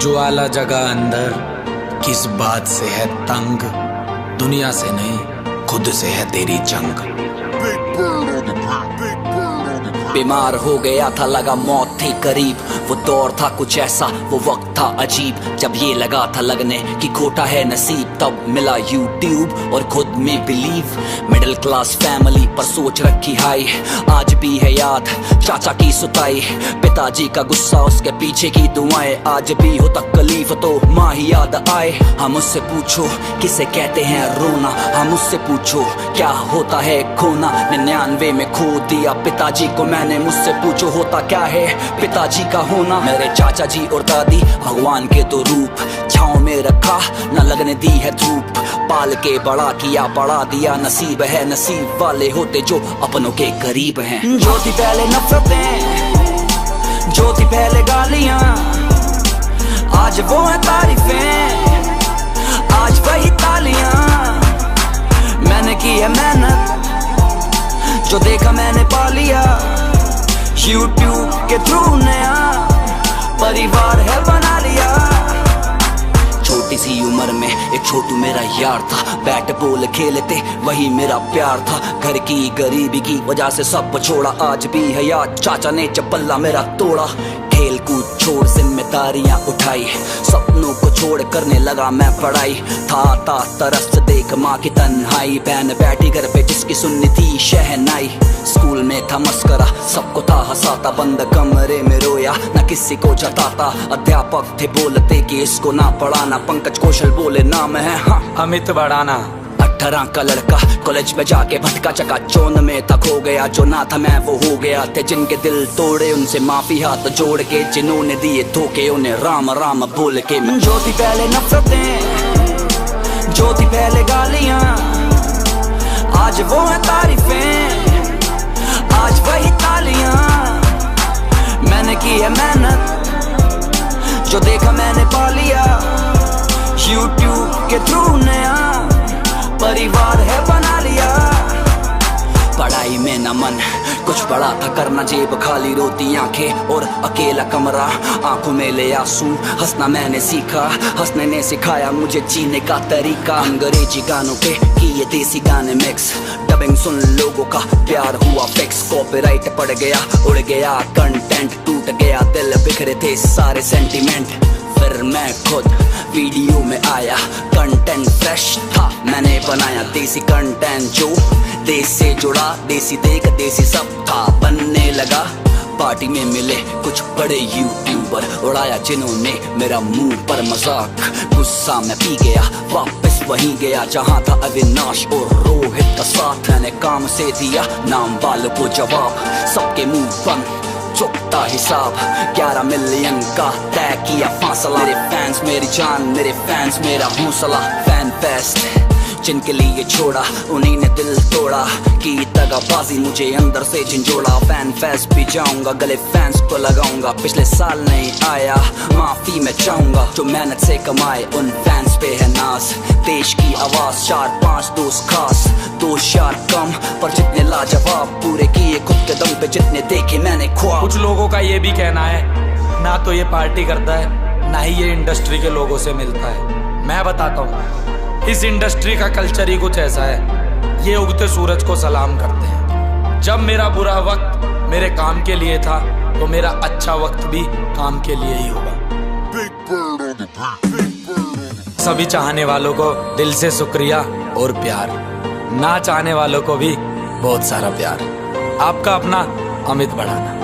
ज्वाला जगह अंदर किस बात से है तंग, दुनिया से नहीं खुद से है तेरी जंग। बीमार हो गया था, लगा मौत थी करीब। वो दौर था कुछ ऐसा, वो वक्त था अजीब, जब ये लगा था लगने कि खोटा है नसीब। तब मिला यूट्यूब और खुद में बिलीव। मिडिल क्लास फैमिली पर सोच रखी हाई, आज भी है याद चाचा की सुताई, पिताजी का गुस्सा उसके पीछे की दुआएं। आज भी हो तकलीफ तो माँ ही याद आए। हम उससे पूछो किसे कहते हैं रोना, हम उससे पूछो क्या होता है खोना। 99 में खो दिया पिताजी को मैंने, मुझसे पूछो होता क्या है पिताजी का होना। मेरे चाचा जी और दादी भगवान के दो रूप, छाँव में रखा न लगने दी है धूप। पाल के बड़ा किया बढ़ा दिया, नसीब है नसीब वाले होते जो अपनों के करीब हैं। जो थी पहले नफरतें, जो थी पहले गालियां, आज वो है तारीफें, आज वही तालियां। मैंने की है मेहनत, जो देखा मैंने पा लिया। यूट्यूब के थ्रू नया परिवार है बना लिया। छोटी सी उम्र में एक छोटू मेरा यार था, बैट बॉल खेलते वही मेरा प्यार था। घर की गरीबी की वजह से सब छोड़ा, आज भी है याद चाचा ने चप्पला मेरा तोड़ा। खेल कूद छोड़ जिम्मेदारियां उठाई, सपनों को छोड़ करने लगा मैं पढ़ाई। था तरस देख माँ की तन्हाई, बहन बैठी घर पे जिसकी सुननी थी शहनाई। स्कूल में था मस्करा, सबको था हंसाता, बंद कमरे में रोया न किसी को जताता। अध्यापक थे बोलते कि इसको ना पढ़ाना, पंकज कौशल बोले नाम है हाँ अमित भड़ाना। 18 का लड़का कॉलेज में जाके भटका चका चौन में तक हो गया, जो ना था मैं वो हो गया। थे जिनके दिल तोड़े उनसे माफी हाथ जोड़ के, जिन्होंने दिए धोखे उन्हें राम राम बोल के। जो थी पहले नफरतें, जो थी पहले गालियां, आज वो है तारीफें, आज वही तालियां। मैंने की है मेहनत, जो देखा मैंने पा लिया। यूट्यूब के थ्रू नया परिवार है बना लिया। पढ़ाई में न मन कुछ बड़ा था करना, जेब खाली रोती आंखें और अकेला कमरा, आंखों में ले आंसू। हंसना मैंने सीखा, हंसने ने सिखाया मुझे जीने का तरीका। अंग्रेजी गानों पे किए देसी गाने मिक्स, डबिंग सुन लोगों का प्यार हुआ फिक्स। कॉपीराइट पड़ गया उड़ गया कंटेंट, टूट गया दिल बिखरे थे सारे सेंटीमेंट। फिर मैं खुद वीडियो में आया, कंटेंट फ्रेश था मैंने बनाया। देसी कंटेंट जो देश से जुड़ा, देसी देख देसी सब था बनने लगा। पार्टी में मिले कुछ बड़े यूट्यूबर, उड़ाया जिन्होंने मेरा मुंह पर मजाक। गुस्सा में पी गया वापस वहीं गया जहां था अविनाश और रोहित का साथ। मैंने काम से दिया नाम वालों को जवाब, सबके मुंह बंद चुकता हिसाब। 11 मिलियन का तय किया फासला, मेरे फैंस मेरी जान, मेरे फैंस मेरा हौसला। फैन फेस्ट जिनके लिए छोड़ा उन्हीं ने दिल तोड़ा, की दगाबाजी मुझे अंदर से झंझोड़ा। फैन फेस्ट भी जाऊंगा, गले फैंस को लगाऊंगा। पिछले साल नहीं आया माफी मैं चाहूंगा, जो मेहनत से कमाए उन फैंस पे है नाज। देश की आवाज 4-5 दोस्त खास, 2 यार कम पर जितने लाजवाब, पूरे किए खुद के दम पे जितने देखे मैंने ख्वाब। कुछ लोगों का ये भी कहना है ना तो ये पार्टी करता है ना ही ये इंडस्ट्री के लोगों से मिलता है। मैं बताता हूँ इस इंडस्ट्री का कल्चर ही कुछ ऐसा है, ये उगते सूरज को सलाम करते हैं। जब मेरा बुरा वक्त मेरे काम के लिए था तो मेरा अच्छा वक्त भी काम के लिए ही होगा। सभी चाहने वालों को दिल से शुक्रिया और प्यार, ना चाहने वालों को भी बहुत सारा प्यार। आपका अपना अमित भड़ाना।